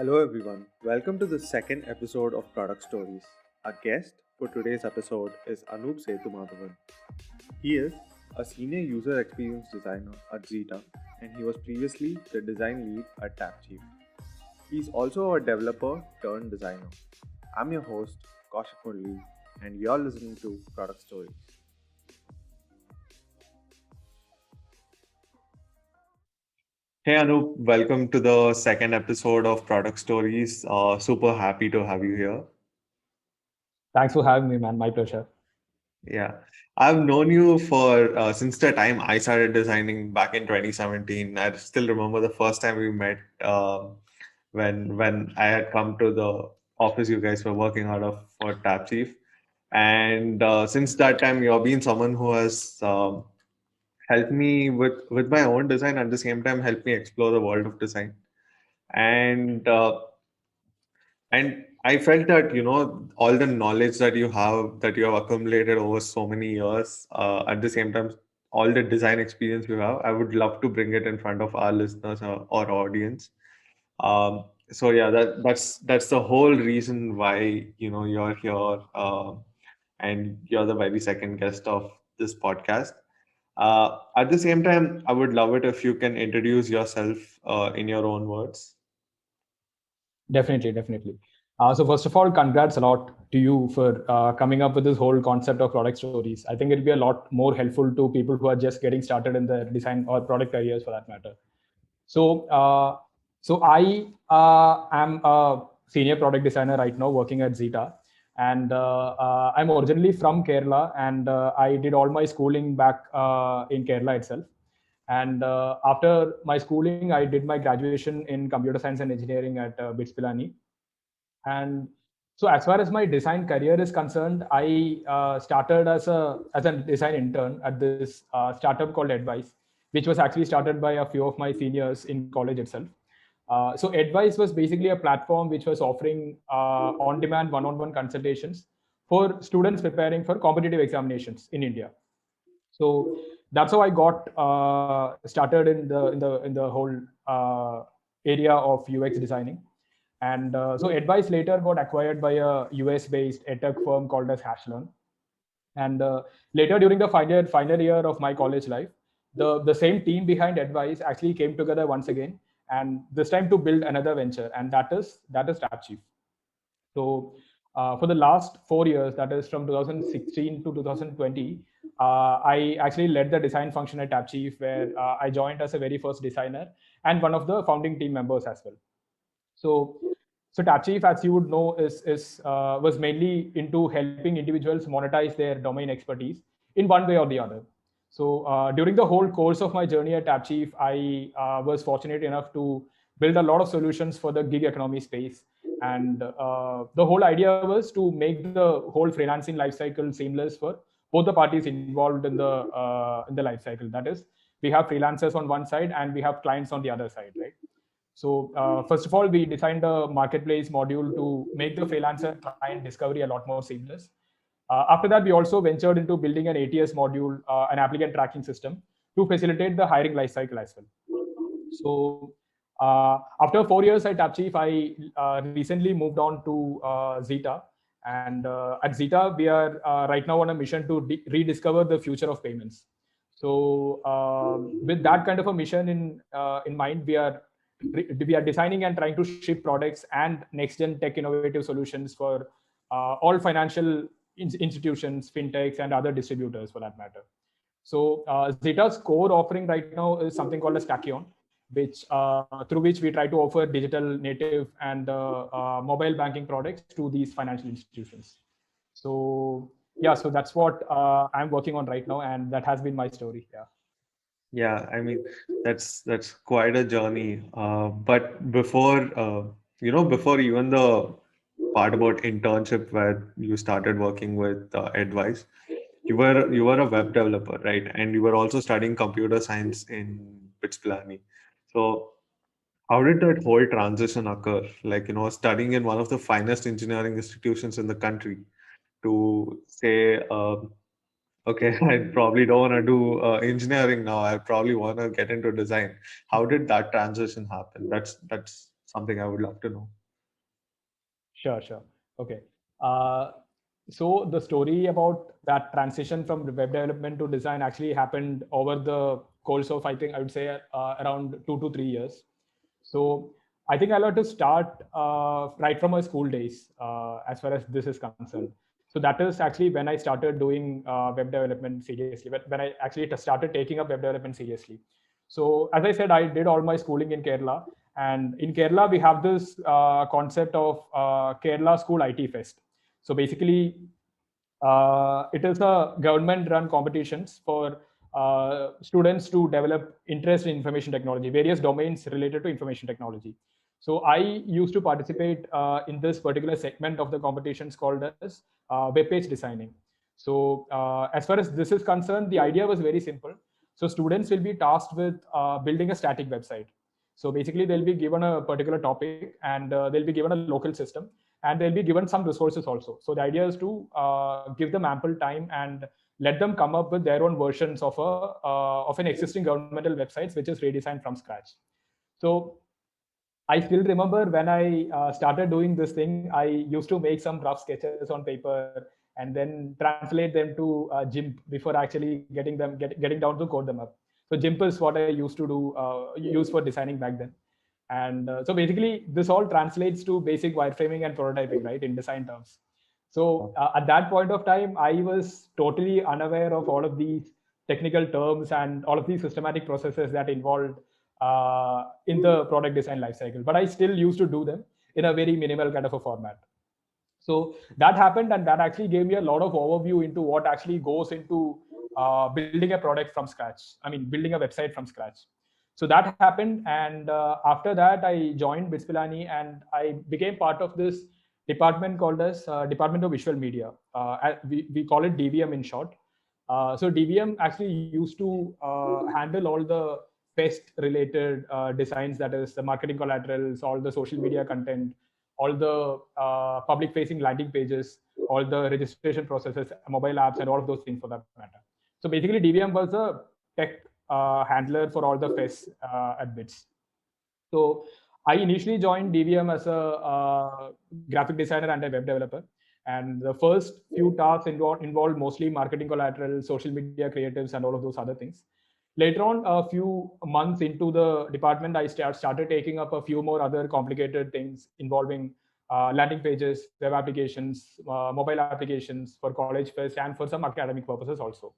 Hello everyone, welcome to the second episode of Product Stories. Our guest for today's episode is Anup Sethumadhavan. He is a senior user experience designer at Zeta and he was previously the design lead at TapChief. He's also a developer turned designer. I'm your host, Kaushik Murli, and you're listening to Product Stories. Hey Anup, welcome to the second episode of Product Stories. Super happy to have you here. Thanks for having me, man. My pleasure. Yeah, I've known you for since the time I started designing back in 2017. I still remember the first time we met when I had come to the office you guys were working out of for TapChief. And since that time, you've been someone who has helped me with my own design, at the same time helped me explore the world of design. And I felt that, all the knowledge that you have accumulated over so many years, at the same time, all the design experience you have, I would love to bring it in front of our listeners or audience. So yeah, that's the whole reason why, you're here, and you're the very second guest of this podcast. At the same time, I would love it if you can introduce yourself, in your own words. Definitely. So first of all, congrats a lot to you for coming up with this whole concept of product stories. I think it'll be a lot more helpful to people who are just getting started in their design or product careers, for that matter. So, I am a senior product designer right now, working at Zeta, and I'm originally from Kerala, and I did all my schooling back in Kerala itself. And after my schooling, I did my graduation in computer science and engineering at BITS Pilani. And so, as far as my design career is concerned, I started as a design intern at this startup called Advice, which was actually started by a few of my seniors in college itself. So Advice was basically a platform which was offering on-demand one-on-one consultations for students preparing for competitive examinations in India. So that's how I got started in the whole area of UX designing. And so Advice later got acquired by a US based edtech firm called as Hashlearn. And later during the final year of my college life, the same team behind Advice actually came together once again, and this time to build another venture, and that is TapChief. So for the last 4 years, that is from 2016 to 2020, I actually led the design function at TapChief, where I joined as a very first designer and one of the founding team members as well. So, so TapChief, as you would know, is was mainly into helping individuals monetize their domain expertise in one way or the other. So during the whole course of my journey at TapChief, I was fortunate enough to build a lot of solutions for the gig economy space. And the whole idea was to make the whole freelancing lifecycle seamless for both the parties involved in the life cycle. That is, we have freelancers on one side and we have clients on the other side, right? So first of all, we designed a marketplace module to make the freelancer client discovery a lot more seamless. After that, we also ventured into building an ATS module, an applicant tracking system, to facilitate the hiring lifecycle as well. So after 4 years at TapChief, I recently moved on to Zeta. And at Zeta, we are right now on a mission to rediscover the future of payments. So with that kind of a mission in mind, we are designing and trying to ship products and next gen tech innovative solutions for all financial institutions, fintechs, and other distributors for that matter. So Zeta's core offering right now is something called as Tachyon, which through which we try to offer digital native and mobile banking products to these financial institutions. So yeah, so that's what I'm working on right now, and that has been my story. Yeah. Yeah, I mean that's quite a journey. But before even the part about internship where you started working with Advice, you were a web developer, right? And you were also studying computer science in BITS Pilani. So how did that whole transition occur? Like, studying in one of the finest engineering institutions in the country to say, okay, I probably don't want to do engineering now. I probably want to get into design. How did that transition happen? That's something I would love to know. Sure. Okay. Uh, so the story about that transition from web development to design actually happened over the course of, I think I would say, around 2 to 3 years. So I think I'll have to start right from my school days as far as this is concerned. So that is actually when I started doing web development seriously, when I actually started taking up web development seriously. So as I said, I did all my schooling in Kerala. And in Kerala, we have this concept of Kerala School IT Fest. So basically, it is a government-run competitions for students to develop interest in information technology, various domains related to information technology. So I used to participate in this particular segment of the competitions called as web page designing. So as far as this is concerned, the idea was very simple. So students will be tasked with building a static website. So basically, they'll be given a particular topic and they'll be given a local system, and they'll be given some resources also. So the idea is to give them ample time and let them come up with their own versions of an existing governmental websites which is redesigned from scratch. So I still remember when I started doing this thing, I used to make some rough sketches on paper and then translate them to GIMP before actually getting down to code them up. So GIMP is what I used to do use for designing back then. And so basically, this all translates to basic wireframing and prototyping, right, in design terms. So at that point of time, I was totally unaware of all of these technical terms and all of these systematic processes that involved in the product design lifecycle. But I still used to do them in a very minimal kind of a format. So that happened, and that actually gave me a lot of overview into what actually goes into building a product from scratch. I mean, building a website from scratch. So that happened, and after that, I joined BITS Pilani, and I became part of this department called as Department of Visual Media. We call it DVM in short. So DVM actually used to handle all the fest related designs, that is the marketing collaterals, all the social media content, all the public facing landing pages, all the registration processes, mobile apps, and all of those things for that matter. So basically, DVM was a tech handler for all the fests at BITS. So I initially joined DVM as a graphic designer and a web developer. And the first few tasks involved mostly marketing collateral, social media creatives, and all of those other things. Later on, a few months into the department, I started taking up a few more other complicated things involving landing pages, web applications, mobile applications for college fest, and for some academic purposes also.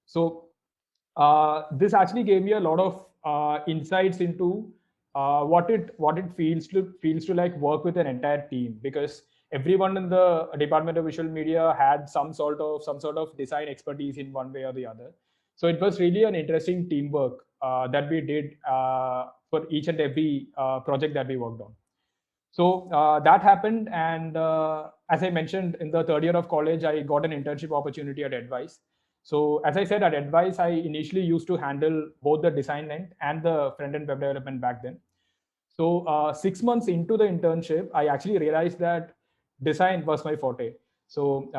So this actually gave me a lot of insights into what it feels to like work with an entire team, because everyone in the Department of Visual Media had some sort of design expertise in one way or the other. So it was really an interesting teamwork that we did for each and every project that we worked on. So that happened, and as I mentioned, in the third year of college, I got an internship opportunity at Advice. So as I said, at Advice, I initially used to handle both the design end and the front-end web development back then. So 6 months into the internship, I actually realized that design was my forte. So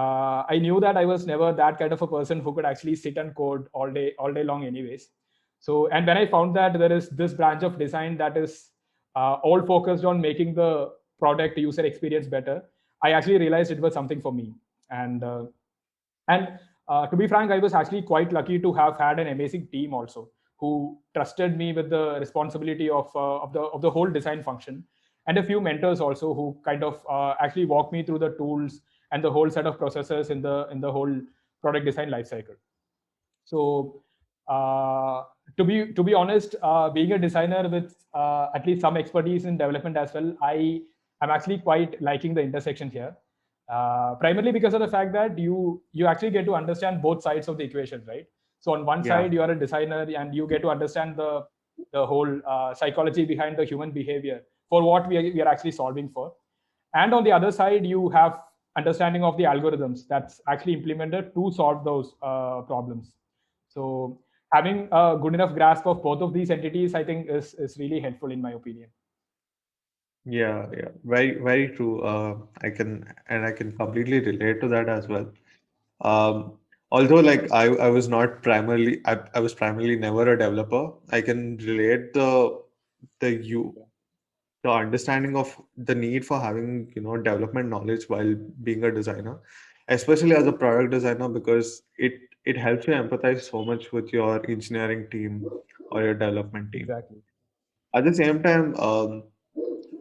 I knew that I was never that kind of a person who could actually sit and code all day long, anyways. So, and when I found that there is this branch of design that is all focused on making the product user experience better, I actually realized it was something for me. And to be frank, I was actually quite lucky to have had an amazing team also, who trusted me with the responsibility of the whole design function, and a few mentors also who kind of actually walked me through the tools and the whole set of processes in the whole product design lifecycle. So to be honest, being a designer with at least some expertise in development as well, I am actually quite liking the intersection here. Primarily because of the fact that you actually get to understand both sides of the equation, right? So on one side, you are a designer and you get to understand the whole psychology behind the human behavior for what we are actually solving for. And on the other side, you have understanding of the algorithms that's actually implemented to solve those problems. So having a good enough grasp of both of these entities, I think, is really helpful in my opinion. Yeah, very true. I can completely relate to that as well. Although like I was not primarily I was primarily never a developer. I can relate the you the understanding of the need for having, development knowledge while being a designer, especially as a product designer, because it helps you empathize so much with your engineering team or your development team. Exactly. At the same time,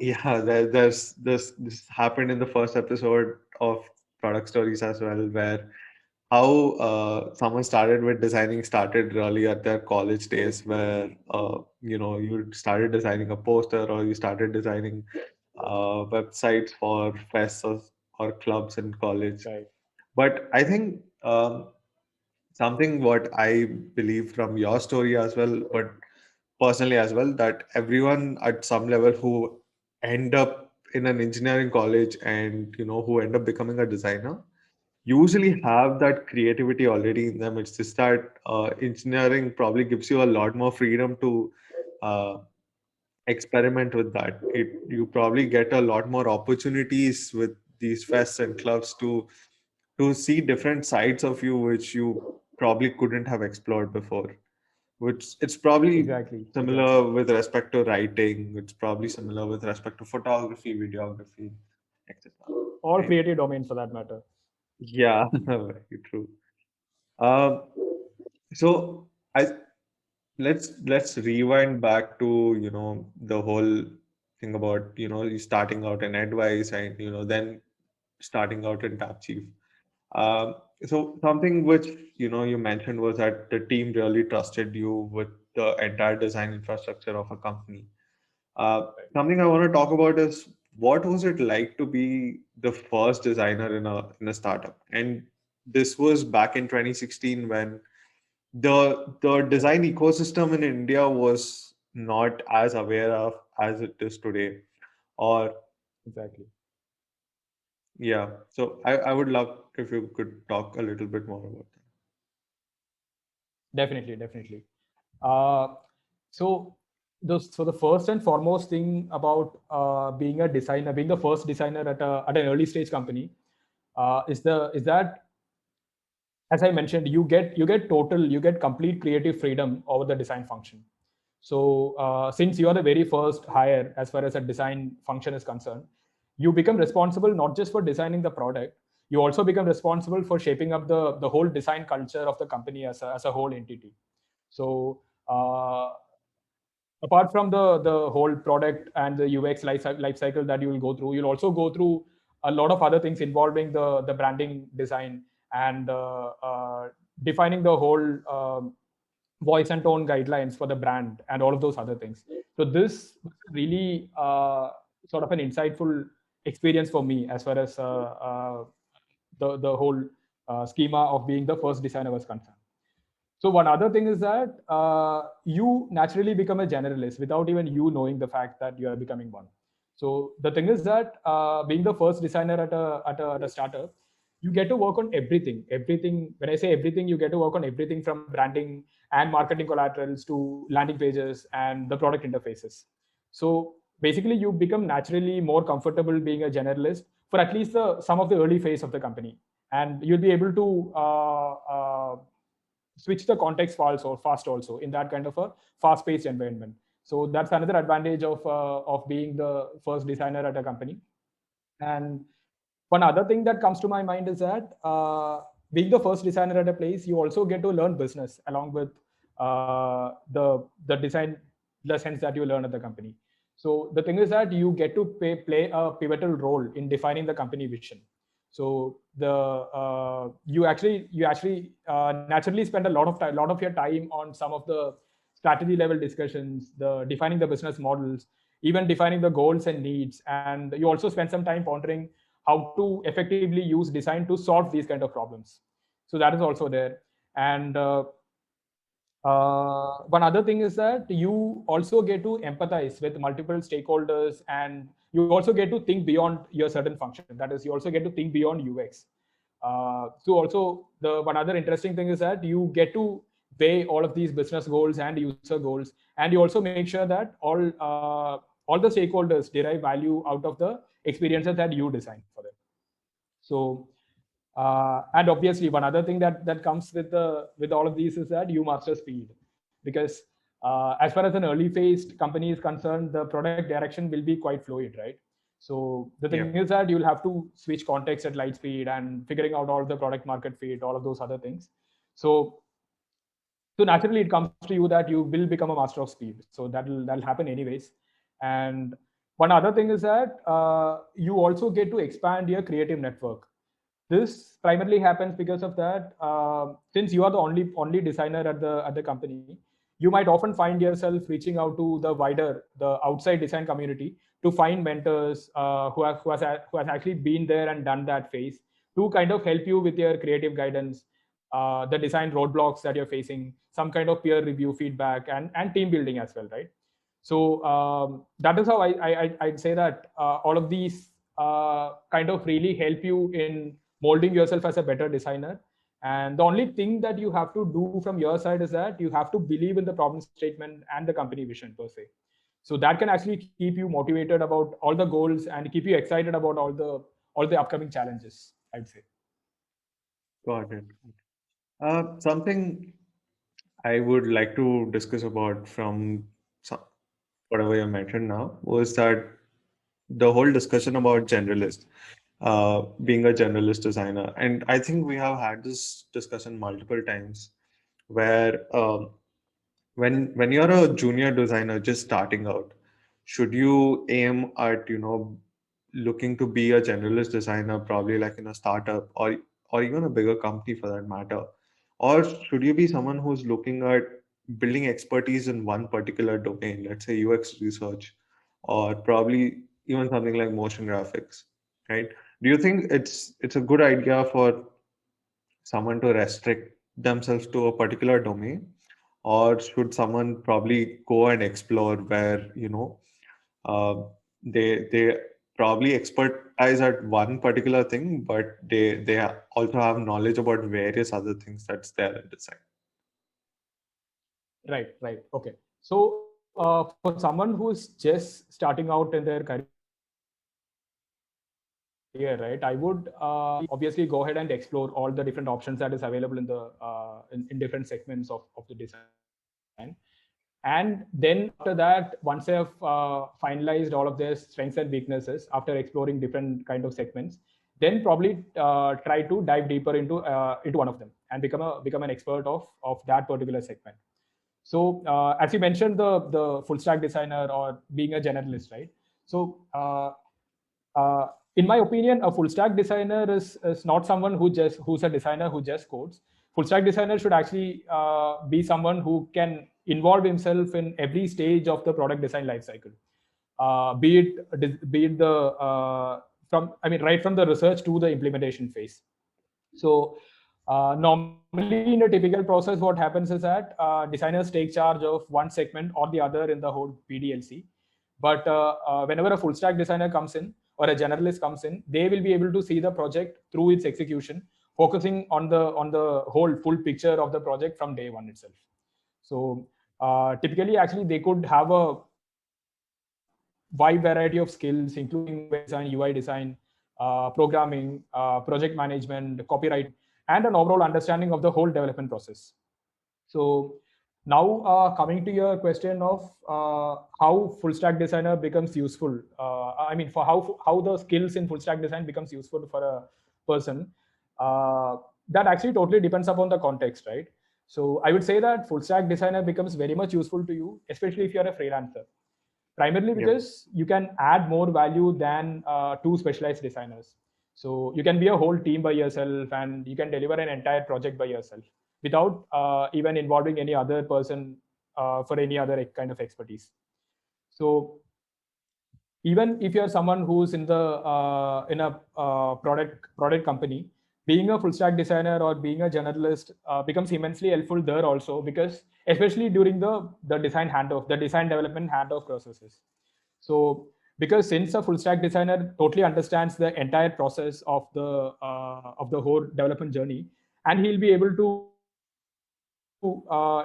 yeah, there's this happened in the first episode of Product Stories as well, where how someone started with designing started really at their college days, where you started designing a poster, or you started designing websites for fests or clubs in college. Right. But I think something what I believe from your story as well, but personally as well, that everyone at some level who end up in an engineering college and who end up becoming a designer usually have that creativity already in them. It's just that engineering probably gives you a lot more freedom to uh, experiment with that. You probably get a lot more opportunities with these fests and clubs to see different sides of you which you probably couldn't have explored before. Which it's probably Exactly. Exactly. similar with respect to writing. It's probably similar with respect to photography, videography, etc. Or Right? creative domains for that matter. Yeah, very true. Um, so I let's rewind back to the whole thing about you starting out in advice and then starting out in Tapchief. Um, so something which you mentioned was that the team really trusted you with the entire design infrastructure of a company. Something I want to talk about is what was it like to be the first designer in a startup? And this was back in 2016 when the design ecosystem in India was not as aware of as it is today. Or Exactly. yeah, so I would love if you could talk a little bit more about Definitely. Definitely. Uh, so the first and foremost thing about being a designer, being the first designer at an early stage company, is that, as I mentioned, you get complete creative freedom over the design function. So since you are the very first hire as far as a design function is concerned, you become responsible not just for designing the product, you also become responsible for shaping up the whole design culture of the company as a whole entity. So apart from the whole product and the UX life cycle that you will go through, you'll also go through a lot of other things involving the branding design and defining the whole voice and tone guidelines for the brand and all of those other things. So this was really sort of an insightful experience for me as far as the whole schema of being the first designer was concerned. So one other thing is that you naturally become a generalist without even you knowing the fact that you are becoming one. So the thing is that being the first designer at a startup, you get to work on everything. Everything. When I say everything, you get to work on everything from branding and marketing collaterals to landing pages and the product interfaces. So basically, you become naturally more comfortable being a generalist for at least some of the early phase of the company, and you'll be able to switch the context fast also in that kind of a fast paced environment. So that's another advantage of being the first designer at a company. And one other thing that comes to my mind is that being the first designer at a place, you also get to learn business along with the design lessons that you learn at the company. So the thing is that you get to play a pivotal role in defining the company vision. So you actually naturally spend a lot of your time on some of the strategy level discussions, the defining the business models, even defining the goals and needs, and you also spend some time pondering how to effectively use design to solve these kind of problems. So that is also there. And one other thing is that you also get to empathize with multiple stakeholders, and you also get to think beyond your certain function. That is, you also get to think beyond UX. So also the one other interesting thing is that you get to weigh all of these business goals and user goals, and you also make sure that all the stakeholders derive value out of the experiences that you design for them. So and obviously one other thing that comes with all of these is that you master speed, because as far as an early phase company is concerned, the product direction will be quite fluid, right? So the thing is that you'll have to switch context at light speed and figuring out all the product market fit, all of those other things. So naturally it comes to you that you will become a master of speed. So that'll happen anyways. And one other thing is that you also get to expand your creative network. This primarily happens because of that. Since you are the only designer at the company, you might often find yourself reaching out to the outside design community to find mentors who has actually been there and done that phase to kind of help you with your creative guidance, the design roadblocks that you're facing, some kind of peer review feedback, and team building as well, right? So that is how I'd say that all of these kind of really help you in molding yourself as a better designer. And the only thing that you have to do from your side is that you have to believe in the problem statement and the company vision per se. So that can actually keep you motivated about all the goals and keep you excited about all the upcoming challenges, I'd say. Got it. Something I would like to discuss about from whatever you mentioned now was that the whole discussion about generalist, being a generalist designer. And I think we have had this discussion multiple times where when you're a junior designer just starting out, should you aim at, looking to be a generalist designer, probably like in a startup or even a bigger company for that matter? Or should you be someone who's looking at building expertise in one particular domain, let's say UX research, or probably even something like motion graphics, right? Do you think it's a good idea for someone to restrict themselves to a particular domain, or should someone probably go and explore where uh, they probably expertise at one particular thing, but they also have knowledge about various other things that's there in design? Right. Okay. So for someone who's just starting out in their career, right, I would obviously go ahead and explore all the different options that is available in different segments of the design. And then after that, once they have finalized all of their strengths and weaknesses after exploring different kind of segments, then probably try to dive deeper into one of them and become an expert of that particular segment. So as you mentioned, the full stack designer or being a generalist, right? So in my opinion, a full stack designer is not someone who's a designer who just codes. Full stack designer should actually be someone who can involve himself in every stage of the product design lifecycle, be it the right from the research to the implementation phase. So normally in a typical process, what happens is that designers take charge of one segment or the other in the whole PDLC. But whenever a full stack designer comes in or a generalist comes in, they will be able to see the project through its execution, focusing on the whole full picture of the project from day one itself. So typically, actually, they could have a wide variety of skills, including web design, UI design, programming, project management, copywriting, and an overall understanding of the whole development process. So now coming to your question of how full stack designer becomes useful. For how the skills in full stack design becomes useful for a person. That actually totally depends upon the context, right? So I would say that full stack designer becomes very much useful to you, especially if you're a freelancer. Primarily because you can add more value than two specialized designers. So you can be a whole team by yourself and you can deliver an entire project by yourself without even involving any other person for any other kind of expertise. So even if you're someone who's in a product company, being a full stack designer or being a generalist becomes immensely helpful there also, because especially during the design handoff, the design development handoff processes. So because since a full stack designer totally understands the entire process of the whole development journey, and he'll be able to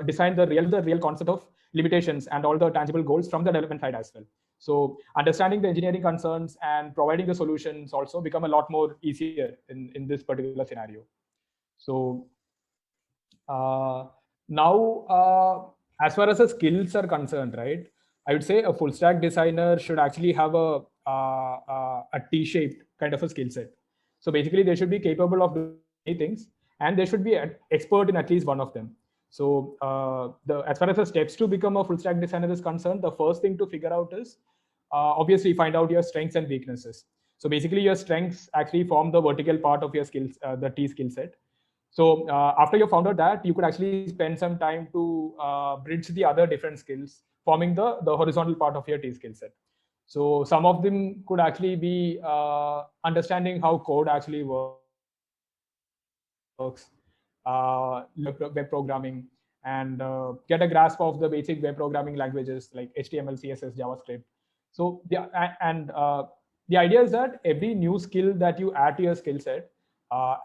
design the real concept of limitations and all the tangible goals from the development side as well. So understanding the engineering concerns and providing the solutions also become a lot more easier in this particular scenario. So now as far as the skills are concerned, right? I would say a full stack designer should actually have a T-shaped kind of a skill set. So basically, they should be capable of doing many things, and they should be an expert in at least one of them. So the as far as the steps to become a full stack designer is concerned, the first thing to figure out is obviously find out your strengths and weaknesses. So basically, your strengths actually form the vertical part of your skills, the T skill set. So after you found out that, you could actually spend some time to bridge the other different skills, forming the horizontal part of your T skill set. So some of them could actually be understanding how code actually works, web programming, and get a grasp of the basic web programming languages like HTML, CSS, JavaScript. So the idea is that every new skill that you add to your skill set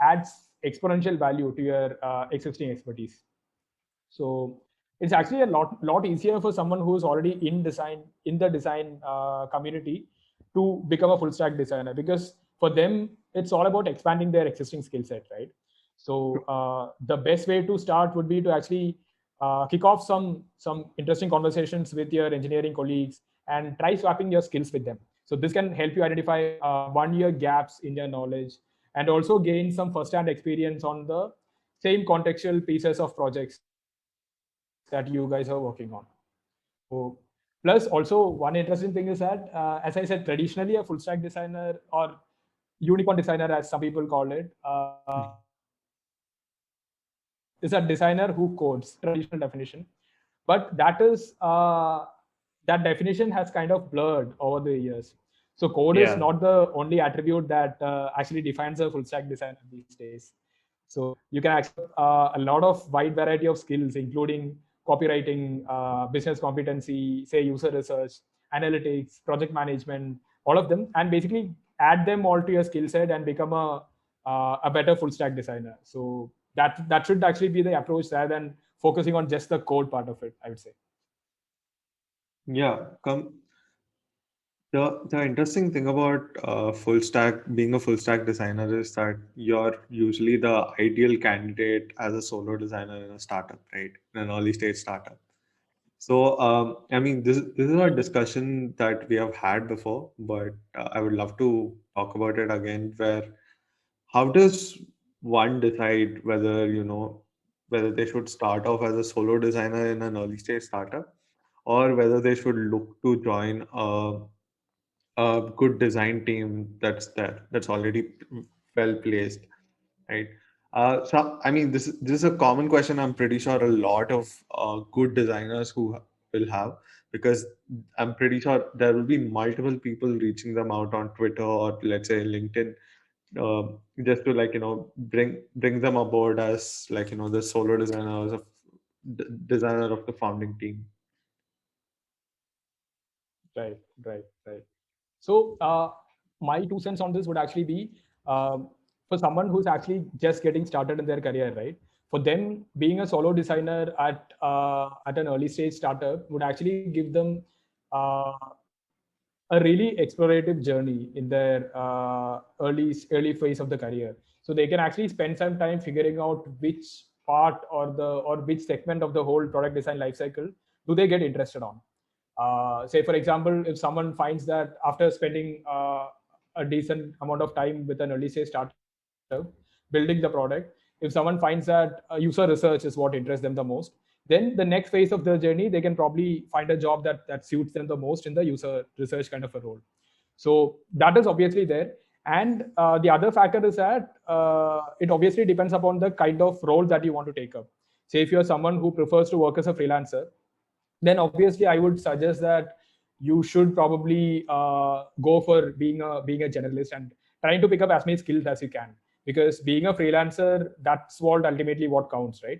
adds exponential value to your existing expertise. So it's actually a lot easier for someone who is already in the design community to become a full stack designer, because for them it's all about expanding their existing skill set, right? So the best way to start would be to actually kick off some interesting conversations with your engineering colleagues and try swapping your skills with them. So this can help you identify 1 year gaps in your knowledge, and also gain some first-hand experience on the same contextual pieces of projects that you guys are working on. So, plus also one interesting thing is that, as I said, traditionally a full stack designer or unicorn designer, as some people call it, is a designer who codes. Traditional definition, but that definition has kind of blurred over the years. So code is not the only Yeah. attribute that actually defines a full stack designer these days. So you can actually a lot of wide variety of skills, including copywriting, business competency, say user research, analytics, project management, all of them, and basically add them all to your skill set and become a better full stack designer. So that should actually be the approach rather than focusing on just the code part of it, I would say. Yeah. The interesting thing about being a full stack designer is that you're usually the ideal candidate as a solo designer in a startup, right? In an early stage startup. So, I mean, this is a discussion that we have had before, but I would love to talk about it again. Where how does one decide whether they should start off as a solo designer in an early stage startup, or whether they should look to join a good design team that's already well placed, right? So I mean, this is a common question. I'm pretty sure a lot of good designers who will have, because I'm pretty sure there will be multiple people reaching them out on Twitter or let's say LinkedIn, just to bring them aboard as the solo designers of designer of the founding team. Right, right, right. So, my 2 cents on this would actually be for someone who's actually just getting started in their career, right? For them, being a solo designer at an early stage startup would actually give them uh, a really explorative journey in their early phase of the career. So they can actually spend some time figuring out which part or which segment of the whole product design lifecycle do they get interested on. Say for example, if someone finds that after spending a decent amount of time with an early stage startup building the product, if someone finds that user research is what interests them the most, then the next phase of their journey, they can probably find a job that suits them the most in the user research kind of a role. So that is obviously there. And the other factor is that it obviously depends upon the kind of role that you want to take up. Say if you're someone who prefers to work as a freelancer, then obviously I would suggest that you should probably go for being a generalist and trying to pick up as many skills as you can, because being a freelancer, that's what ultimately what counts, right?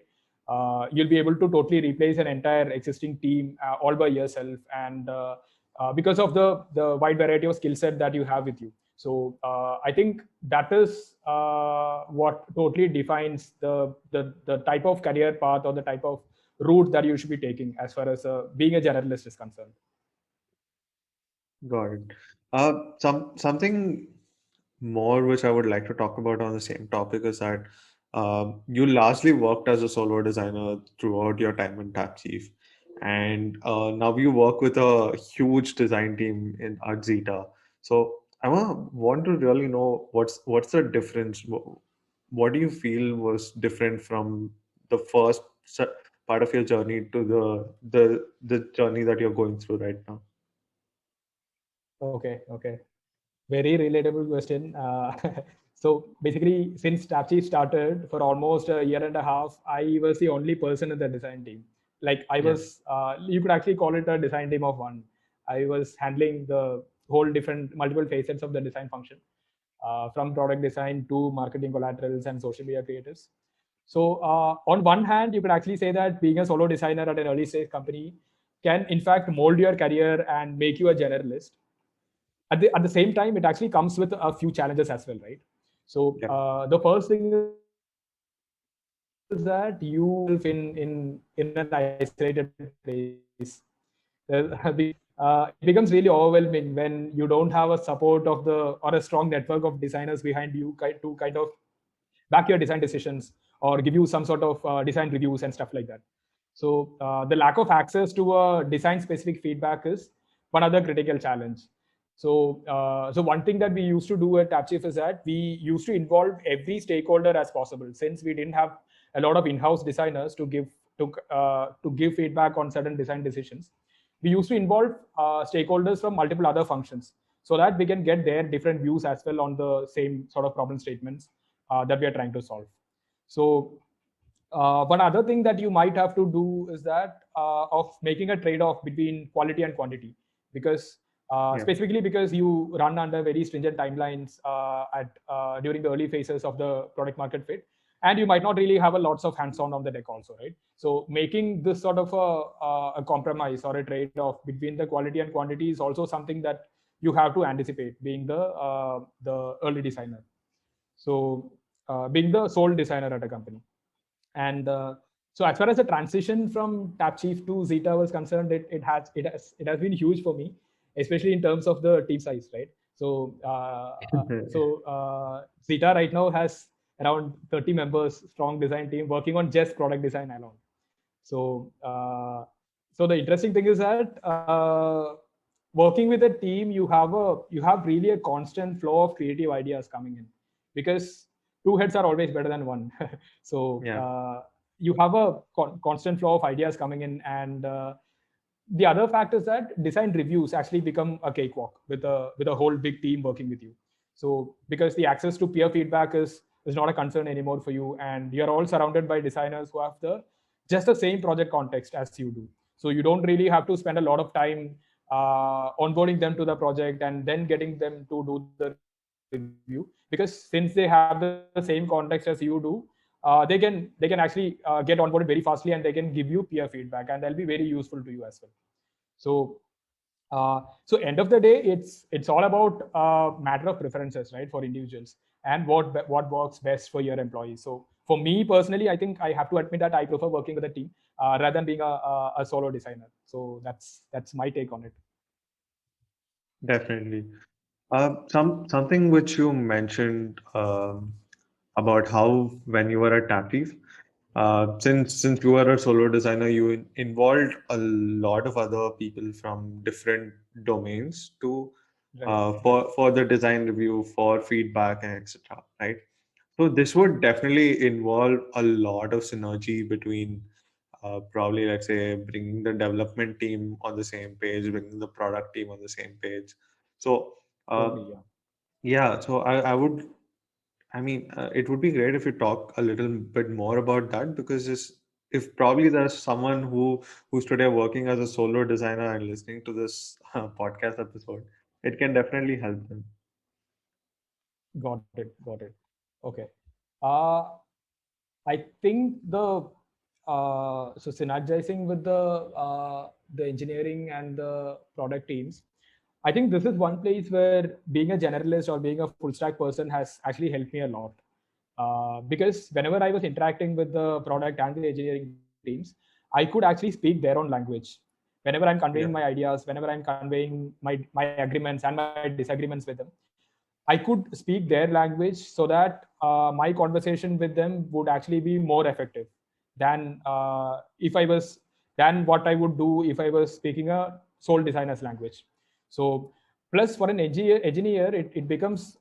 You'll be able to totally replace an entire existing team all by yourself, and because of the wide variety of skill set that you have with you. So I think that is what totally defines the type of career path or the type of route that you should be taking as far as being a generalist is concerned. Got it. Something more which I would like to talk about on the same topic is that you largely worked as a solo designer throughout your time in TapChief. and now you work with a huge design team at Zeta. So I want to really know what's the difference. What do you feel was different from the first part of your journey to the journey that you're going through right now? Okay. Very relatable question. So basically, since Tapchi started for almost a year and a half, I was the only person in the design team. Like I Yeah. was, you could actually call it a design team of one. I was handling the whole different multiple facets of the design function, from product design to marketing collaterals and social media creators. So on one hand, you could actually say that being a solo designer at an early stage company can in fact mold your career and make you a generalist. At the same time, it actually comes with a few challenges as well, right? So Yeah. the first thing is that you in an isolated place. It becomes really overwhelming when you don't have a support of the or a strong network of designers behind you to kind of back your design decisions or give you some sort of design reviews and stuff like that. So the lack of access to a design specific feedback is one other critical challenge. So one thing that we used to do at TapChief is that we used to involve every stakeholder as possible, since we didn't have a lot of in-house designers to give feedback on certain design decisions. We used to involve stakeholders from multiple other functions so that we can get their different views as well on the same sort of problem statements that we are trying to solve. So one other thing that you might have to do is that of making a trade-off between quality and quantity, because Yeah. specifically because you run under very stringent timelines at during the early phases of the product market fit, and you might not really have a lots of hands-on on the deck also, right? So making this sort of a compromise or a trade-off between the quality and quantity is also something that you have to anticipate, being the early designer. So being the sole designer at a company. And so as far as the transition from TapChief to Zeta was concerned, it has been huge for me, especially in terms of the team size, right? So Zeta right now has around 30 members strong design team working on just product design alone. So so the interesting thing is that working with a team, you have really a constant flow of creative ideas coming in, because two heads are always better than one. So Yeah. you have a constant flow of ideas coming in, and the other fact is that design reviews actually become a cakewalk with a whole big team working with you. So because the access to peer feedback is not a concern anymore for you, and you're all surrounded by designers who have the just the same project context as you do. So you don't really have to spend a lot of time onboarding them to the project and then getting them to do the review, because since they have the same context as you do, they can actually get onboarded very fastly, and they can give you peer feedback, and they'll be very useful to you as well. So so end of the day, it's all about matter of preferences, right, for individuals, and what works best for your employees. So for me personally, I think I have to admit that I prefer working with a team rather than being a solo designer. So that's my take on it. Definitely. Something which you mentioned about how when you were at TapTeef, since you were a solo designer, you involved a lot of other people from different domains to Right, right. for the design review, for feedback, and etc. Right? So this would definitely involve a lot of synergy between probably, let's say, bringing the development team on the same page, bringing the product team on the same page. So uh, Totally, yeah. yeah, so I would, I mean, it would be great if you talk a little bit more about that, because if probably there's someone who's today working as a solo designer and listening to this podcast episode, it can definitely help them. Got it. Okay. uh I think so synergizing with the engineering and the product teams. I think this is one place where being a generalist or being a full stack person has actually helped me a lot. Because whenever I was interacting with the product and the engineering teams, I could actually speak their own language. Whenever I'm conveying my Yeah, ideas, whenever I'm conveying my agreements and my disagreements with them, I could speak their language so that my conversation with them would actually be more effective than if I was than what I would do if I was speaking a sole designer's language. So plus for an engineer it becomes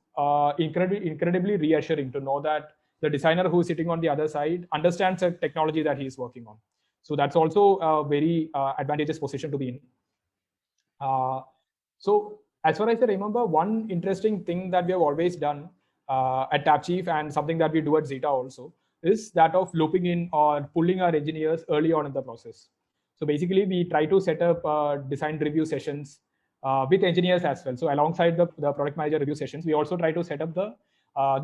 incredibly reassuring to know that the designer who's sitting on the other side understands the technology that he is working on. So that's also a very advantageous position to be in. So as far as I remember, one interesting thing that we have always done at TapChief, and something that we do at Zeta also, is that of looping in or pulling our engineers early on in the process. So basically, we try to set up design review sessions with engineers as well. So alongside the product manager review sessions, we also try to set up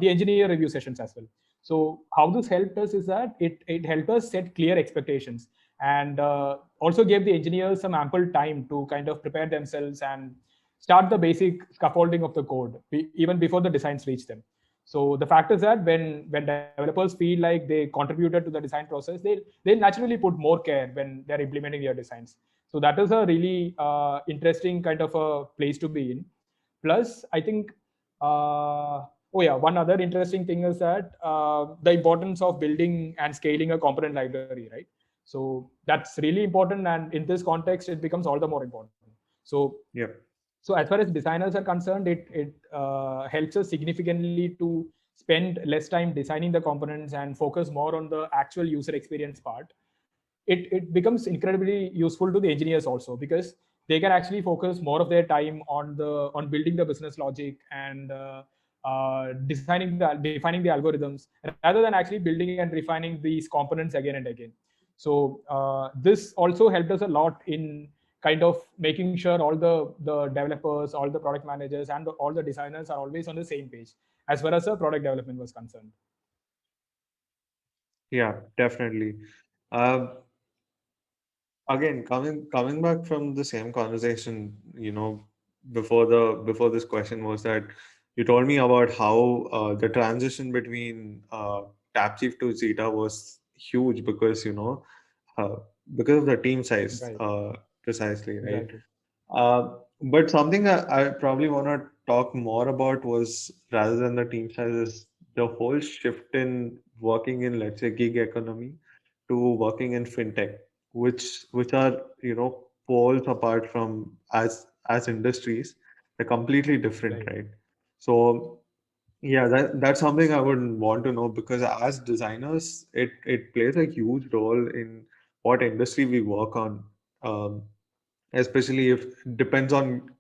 the engineer review sessions as well. So how this helped us is that it helped us set clear expectations, and also gave the engineers some ample time to kind of prepare themselves and start the basic scaffolding of the code even before the designs reach them. So the fact is that when developers feel like they contributed to the design process, they naturally put more care when they're implementing their designs. So that is a really interesting kind of a place to be in. Plus, I think oh yeah, one other interesting thing is that the importance of building and scaling a component library, right? So that's really important, and in this context, it becomes all the more important. So Yeah. so as far as designers are concerned, it helps us significantly to spend less time designing the components and focus more on the actual user experience part. It becomes incredibly useful to the engineers also, because they can actually focus more of their time on building the business logic and defining the algorithms, rather than actually building and refining these components again and again. So this also helped us a lot in kind of making sure all the developers, all the product managers, and all the designers are always on the same page as far as the product development was concerned. Yeah, definitely. Um, Again, coming back from the same conversation, before this question was that you told me about how the transition between TapChief to Zeta was huge because uh, because of the team size, Right. precisely, right? Exactly. But something I probably want to talk more about was, rather than the team size, is the whole shift in working in, let's say, gig economy to working in fintech, which are poles apart from as industries. They're completely different, Right. right? So yeah, that's something I would want to know, because as designers, it plays a huge role in what industry we work on. Um, Especially if it depends on,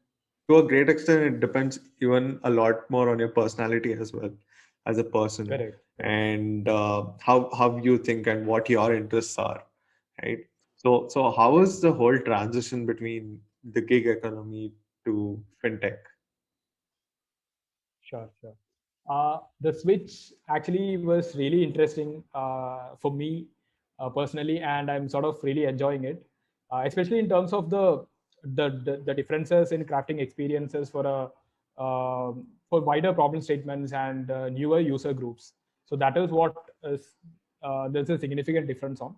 to a great extent, it depends even a lot more on your personality as well, as a person, Correct. Correct. and how you think and what your interests are, right? So how Right. is the whole transition between the gig economy to fintech? Sure. Sure. The switch actually was really interesting for me personally, and I'm sort of really enjoying it, especially in terms of the differences in crafting experiences for wider problem statements and newer user groups. So that is what is there's a significant difference on.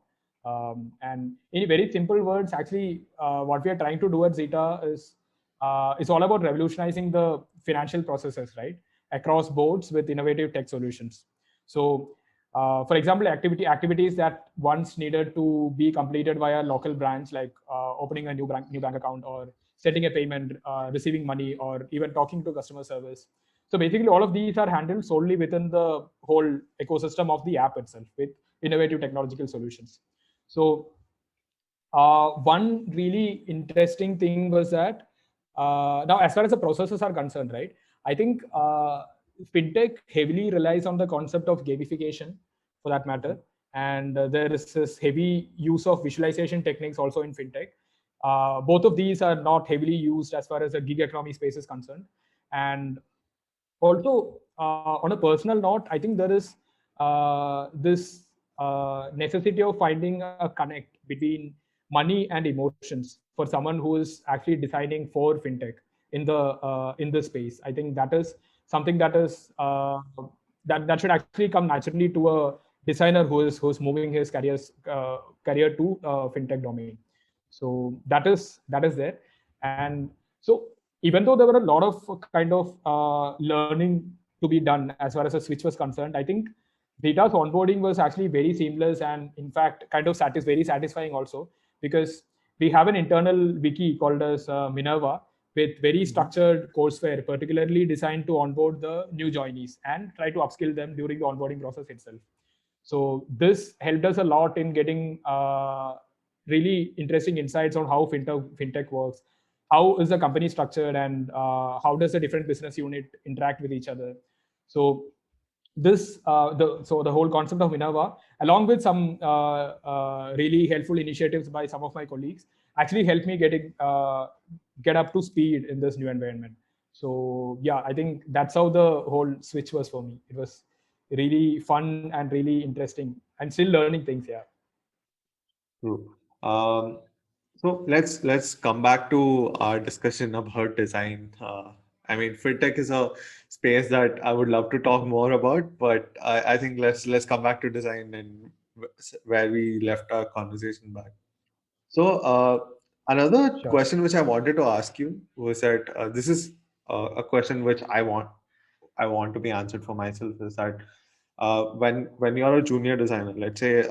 And in very simple words, actually, what we are trying to do at Zeta is it's all about revolutionizing the financial processes, right, across boards with innovative tech solutions. So, for example, activities that once needed to be completed via local branch, like opening a new bank account, or setting a payment, receiving money, or even talking to customer service. So basically, all of these are handled solely within the whole ecosystem of the app itself with innovative technological solutions. So one really interesting thing was that now, as far as the processes are concerned, right, I think fintech heavily relies on the concept of gamification, for that matter, and there is this heavy use of visualization techniques also in fintech. Both of these are not heavily used as far as the gig economy space is concerned. And also, on a personal note, I think there is this necessity of finding a connect between money and emotions for someone who is actually designing for fintech in this space. I think that is something that is that should actually come naturally to a designer who's moving his career to fintech domain. So that is there. And so even though there were a lot of kind of learning to be done as far as the switch was concerned, I think Zeta's onboarding was actually very seamless, and in fact kind of very satisfying also, because we have an internal wiki called as Minerva with very structured courseware, particularly designed to onboard the new joinees and try to upskill them during the onboarding process itself. So this helped us a lot in getting really interesting insights on how fintech works, how is the company structured, and how does the different business unit interact with each other. So the whole concept of Minerva, along with some really helpful initiatives by some of my colleagues, actually helped me get up to speed in this new environment. So yeah, I think that's how the whole switch was for me. It was really fun and really interesting. I'm still learning things. Yeah. True. So let's come back to our discussion about design. I mean, fintech is a space that I would love to talk more about, but I think let's come back to design and where we left our conversation back. So another Sure. question which I wanted to ask you was that this is a question which I want to be answered for myself is that when you're a junior designer, let's say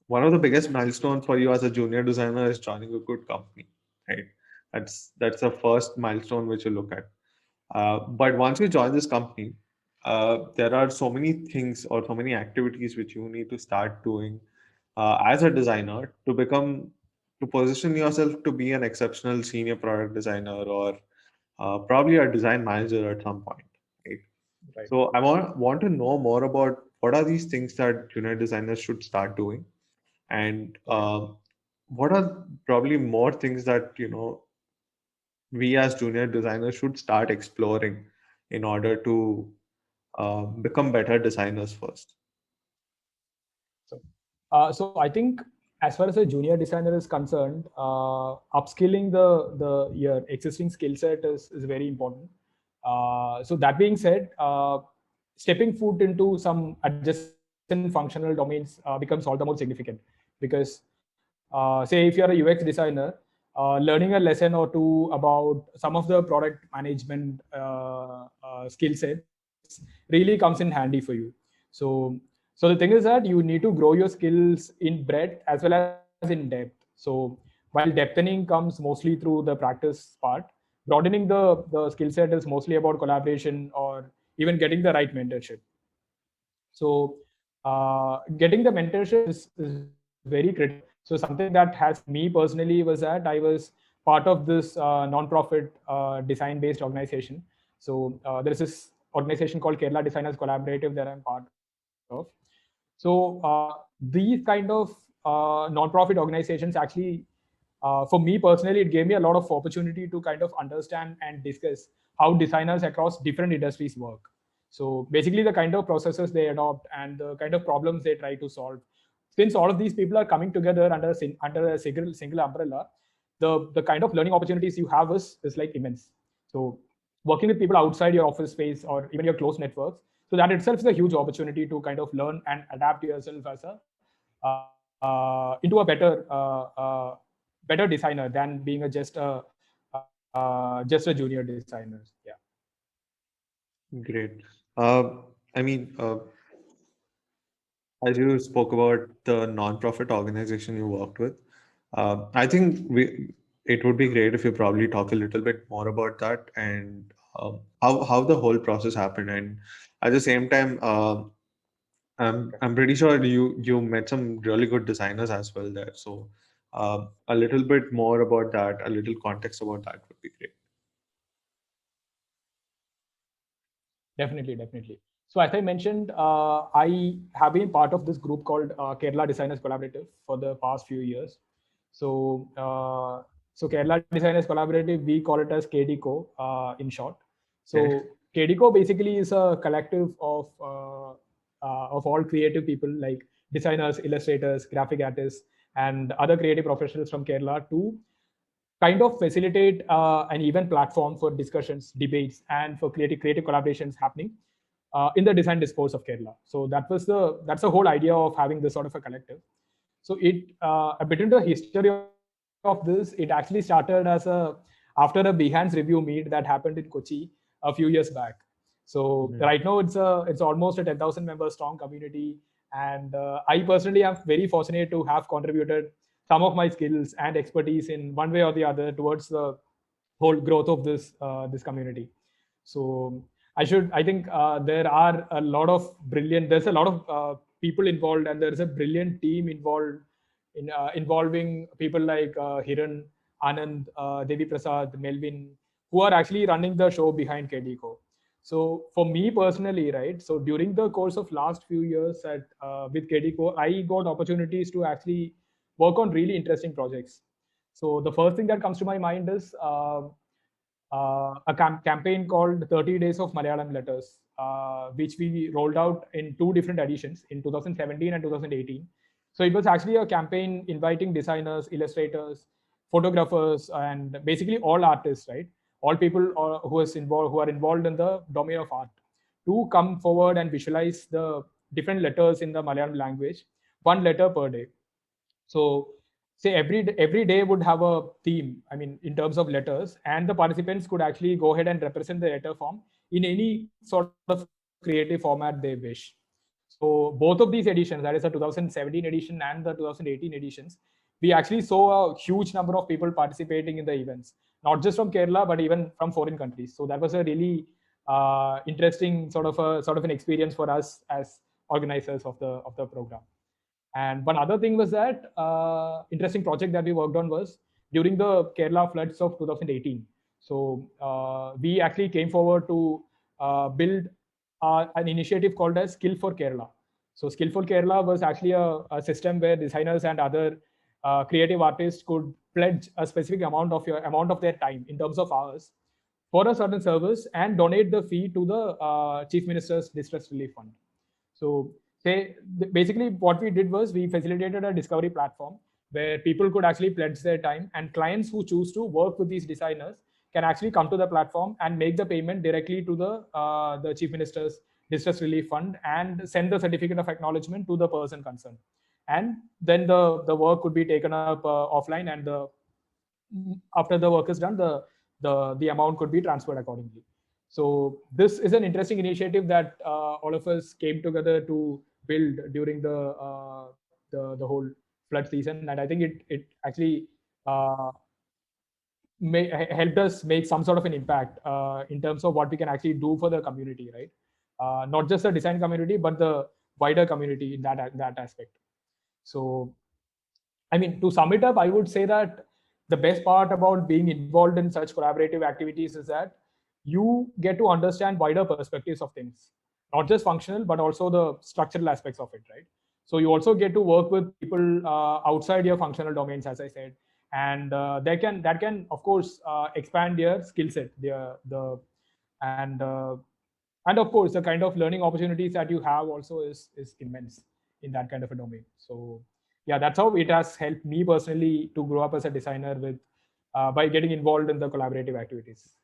one of the biggest milestones for you as a junior designer is joining a good company, right? That's the first milestone which you look at. But once you join this company, there are so many things or so many activities which you need to start doing as a designer to position yourself to be an exceptional senior product designer or probably a design manager at some point, right? Right. So I want to know more about what are these things that junior designers should start doing, and Okay. what are probably more things that we as junior designers should start exploring in order to become better designers first. So I think as far as a junior designer is concerned, upskilling the your existing skill set is very important. So that being said, stepping foot into some adjacent functional domains becomes all the more significant because, say, if you're a UX designer, learning a lesson or two about some of the product management skill sets really comes in handy for you. So so the thing is that you need to grow your skills in breadth as well as in depth. So while depthening comes mostly through the practice part, broadening the skill set is mostly about collaboration or even getting the right mentorship. So getting the mentorship is very critical. So something that has me personally was that I was part of this non-profit design-based organization. So there is this organization called Kerala Designers Collaborative that I'm part of. So these kind of non-profit organizations actually, for me personally, it gave me a lot of opportunity to kind of understand and discuss how designers across different industries work. So basically, the kind of processes they adopt and the kind of problems they try to solve. Since all of these people are coming together under a single umbrella, the kind of learning opportunities you have is like immense. So working with people outside your office space or even your close networks, so that itself is a huge opportunity to kind of learn and adapt yourself as a into a better designer than being just a junior designer. Yeah. Great. I mean, as you spoke about the non-profit organization you worked with, I think it would be great if you probably talk a little bit more about that and how the whole process happened. And at the same time, I'm pretty sure you met some really good designers as well there. So a little bit more about that, a little context about that would be great. Definitely. So as I mentioned, I have been part of this group called Kerala Designers Collaborative for the past few years. So so Kerala Designers Collaborative, we call it as KDCO in short. Okay. So KDCO basically is a collective of all creative people like designers, illustrators, graphic artists, and other creative professionals from Kerala to kind of facilitate an even platform for discussions, debates, and for creative collaborations happening in the design discourse of Kerala. So that's the whole idea of having this sort of a collective. So a bit into the history of this, it actually started after a Behance review meet that happened in Kochi a few years back. So right now it's almost a 10,000 member strong community, and I personally am very fortunate to have contributed some of my skills and expertise in one way or the other towards the whole growth of this community. So I think there are a lot of brilliant. There's a lot of people involved, and there's a brilliant team involved in involving people like Hiran, Anand, Devi Prasad, Melvin, who are actually running the show behind KDCO. So for me personally, right? So during the course of last few years at with KDCO, I got opportunities to actually work on really interesting projects. So the first thing that comes to my mind is a campaign called 30 Days of Malayalam Letters, which we rolled out in two different editions in 2017 and 2018. So it was actually a campaign inviting designers, illustrators, photographers, and basically all artists, right? All people who are involved in the domain of art to come forward and visualize the different letters in the Malayalam language, one letter per day. So say every day would have a theme, I mean, in terms of letters, and the participants could actually go ahead and represent the letter form in any sort of creative format they wish. So both of these editions, that is the 2017 edition and the 2018 editions, we actually saw a huge number of people participating in the events, not just from Kerala but even from foreign countries. So that was a really interesting sort of an experience for us as organizers of the program. And one other thing was that interesting project that we worked on was during the Kerala floods of 2018. So we actually came forward to build an initiative called as Skill for Kerala. So Skill for Kerala was actually a system where designers and other creative artists could pledge a specific amount of their time in terms of hours for a certain service and donate the fee to the Chief Minister's Distress Relief Fund. So basically what we did was we facilitated a discovery platform where people could actually pledge their time, and clients who choose to work with these designers can actually come to the platform and make the payment directly to the Chief Minister's Distress Relief Fund and send the certificate of acknowledgement to the person concerned. And then the work could be taken up offline, and after the work is done, the amount could be transferred accordingly. So this is an interesting initiative that all of us came together to build during the whole flood season, and I think it actually uh, helped us make some sort of an impact in terms of what we can actually do for the community, right? Not just the design community, but the wider community in that aspect. So, I mean, to sum it up, I would say that the best part about being involved in such collaborative activities is that you get to understand wider perspectives of things, not just functional, but also the structural aspects of it, right? So you also get to work with people outside your functional domains, as I said, and that can of course expand your skill set, and uh, and of course the kind of learning opportunities that you have also is immense in that kind of a domain. So yeah, that's how it has helped me personally to grow up as a designer with by getting involved in the collaborative activities.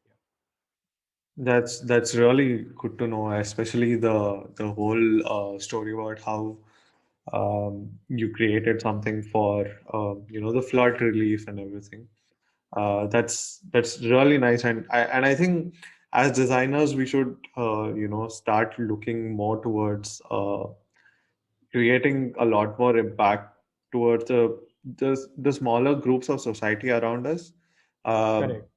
That's really good to know, especially the whole story about how you created something for the flood relief and everything. That's really nice, and I think as designers we should start looking more towards creating a lot more impact towards the smaller groups of society around us. Uh, Correct.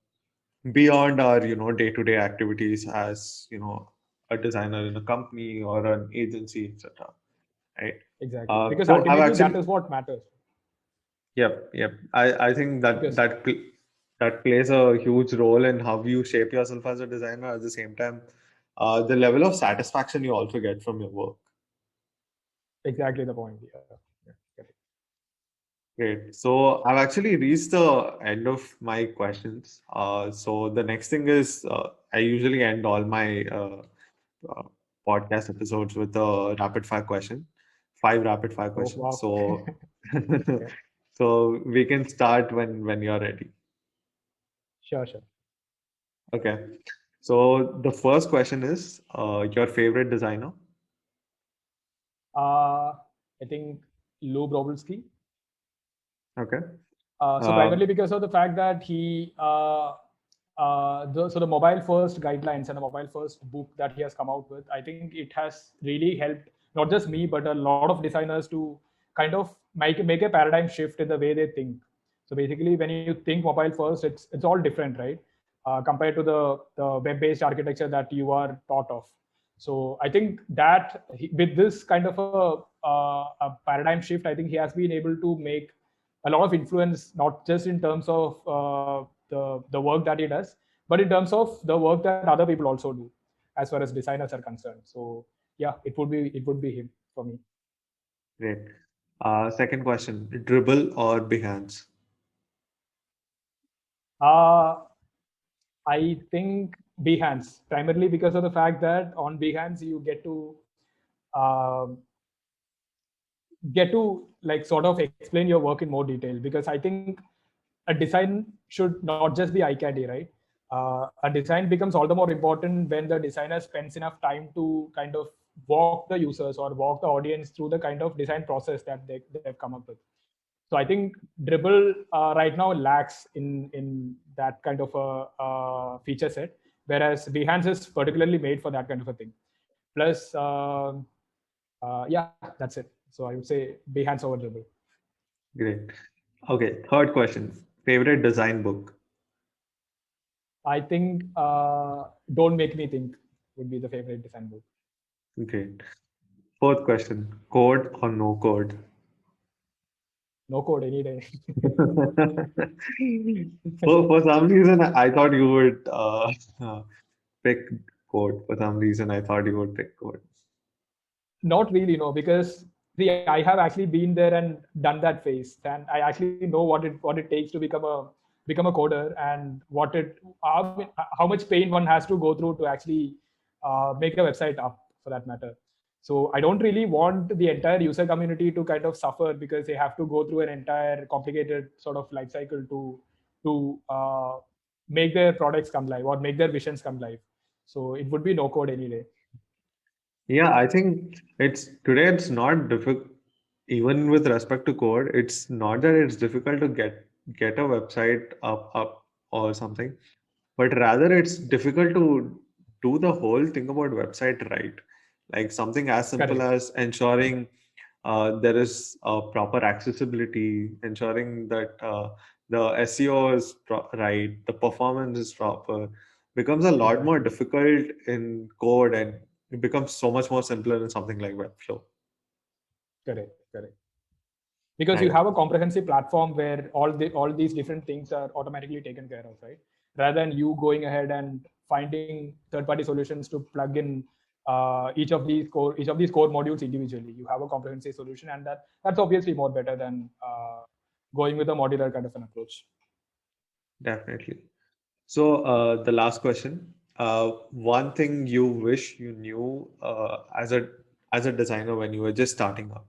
Beyond our day-to-day activities as a designer in a company or an agency, etc., right? Exactly, because So I've ultimately that actually, is what matters. yep. I think that Because that plays a huge role in how you shape yourself as a designer. At the same time, the level of satisfaction you also get from your work. exactly the point. Yeah. Yeah, correct. Great. So I've actually reached the end of my questions. So the next thing is I usually end all my uh, podcast episodes with a rapid fire question, 5 rapid fire Oh questions. wow. So Okay. so we can start when you're ready. Sure, sure. Okay. So the first question is your favorite designer. I think Lou Brobelski. Okay. So Um, primarily because of the fact that the mobile first guidelines and the mobile first book that he has come out with, I think it has really helped not just me but a lot of designers to kind of make a paradigm shift in the way they think. So basically, when you think mobile first, it's all different, right? Compared to the web-based architecture that you are taught of. So I think that with this kind of a paradigm shift, I think he has been able to make a lot of influence, not just in terms of the work that he does, but in terms of the work that other people also do, as far as designers are concerned. So yeah, it would be him for me. Great. Second question, Dribble or Behance? Uh, I think Behance, primarily because of the fact that on Behance you um, get to like sort of explain your work in more detail. Because I think a design should not just be eye candy, right? A design becomes all the more important when the designer spends enough time to kind of walk the users or walk the audience through the kind of design process that they've come up with. So I think Dribble right now lacks in that kind of a feature set, whereas Behance is particularly made for that kind of a thing. Plus, yeah, that's it. So I would say Behance over Dribble. Great. Okay, third question, favorite design book? I think Don't Make Me Think would be the favorite design book. Great. Fourth question, code or no code? No code any day. For some reason, I thought you would pick code. For some reason, I thought you would pick code. Not really, no, because see, I have actually been there and done that phase, and I actually know what it takes to become a coder, and how much pain one has to go through to actually make a website up, for that matter. So I don't really want the entire user community to kind of suffer because they have to go through an entire complicated sort of life cycle to make their products come live or make their visions come live. So it would be no code any day. Yeah, I think it's not difficult, even with respect to code, it's not that it's difficult to get a website up or something, but rather it's difficult to do the whole thing about website right. Like something as simple Correct. as ensuring there is proper accessibility, ensuring that the SEO is right, the performance is proper, becomes a lot more Exactly. difficult in code, and it becomes so much more simpler in something like Webflow. Correct. Correct. Because you Right. have a comprehensive platform where all these different things are automatically taken care of, right? Rather than you going ahead and finding third-party solutions to plug in each of these core modules individually. You have a comprehensive solution, and that's obviously more better than going with a modular kind of an approach. Definitely. So the last question, one thing you wish you knew as a designer when you were just starting out.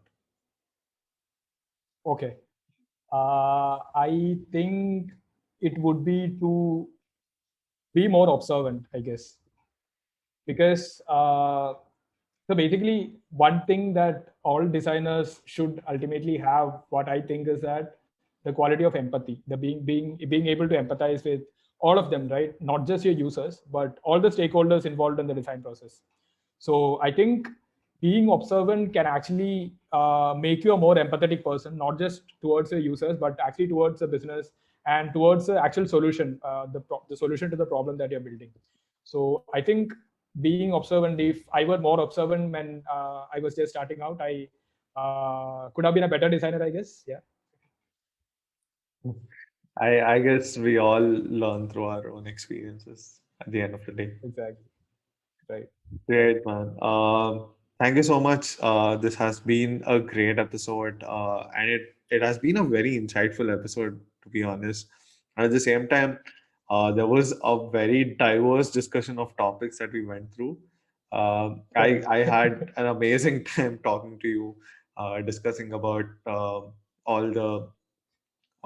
Okay. I think it would be to be more observant, I guess, because so basically one thing that all designers should ultimately have, what I think, is that the quality of empathy, the being able to empathize with all of them, right? Not just your users, but all the stakeholders involved in the design process. So I think being observant can actually make you a more empathetic person, not just towards the users, but actually towards the business and towards the actual solution, the solution to the problem that you're building. So I think being observant, if I were more observant when I was just starting out, I could have been a better designer, I guess. Yeah. I guess we all learn through our own experiences at the end of the day. Exactly. Right. Great, man. Thank you so much. This has been a great episode, and it has been a very insightful episode, to be honest. At the same time, there was a very diverse discussion of topics that we went through. Correct. I had an amazing time talking to you, discussing about all the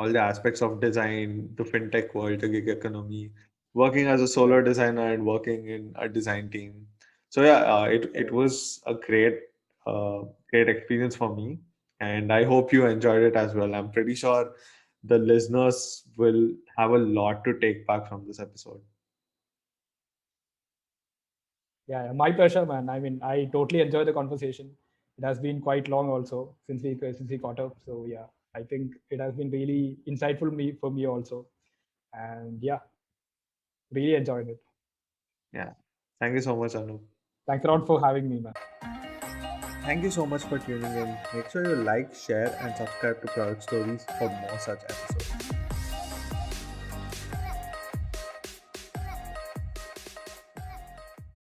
all the aspects of design, the fintech world, the gig economy, working as a solo Right. designer and working in a design team. So yeah, it Correct. was a great experience for me, and I hope you enjoyed it as well. I'm pretty sure the listeners will have a lot to take back from this episode. Yeah, yeah, my pleasure, man. I mean, I totally enjoy the conversation. It has been quite long also since we caught up. So yeah, I think it has been really insightful for me also, and yeah, really enjoyed it. Yeah. Thank you so much, Anup. Thanks a lot for having me, man. Thank you so much for tuning in. Make sure you like, share, and subscribe to Product Stories for more such episodes.